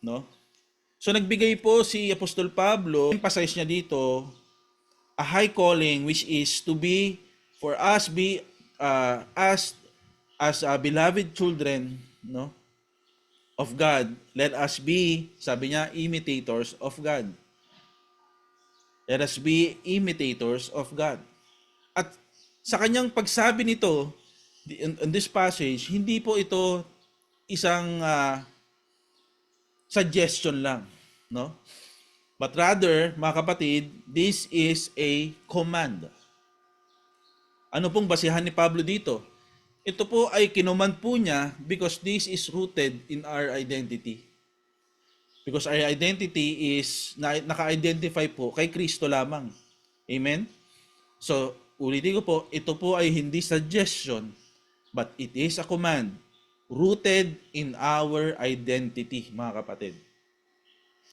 no? So nagbigay po si Apostol Pablo, emphasize niya dito a high calling which is to be for us be as beloved children, no, of God. Let us be, sabi niya, imitators of God. Let us be imitators of God. At sa kanyang pagsabi nito in this passage, hindi po ito isang suggestion lang, no? But rather, mga kapatid, this is a command. Ano pong basihan ni Pablo dito? Ito po ay kinuman po niya because this is rooted in our identity. Because our identity is naka-identify po kay Kristo lamang. Amen? So, ulitin ko po, ito po ay hindi suggestion, but it is a command rooted in our identity, mga kapatid.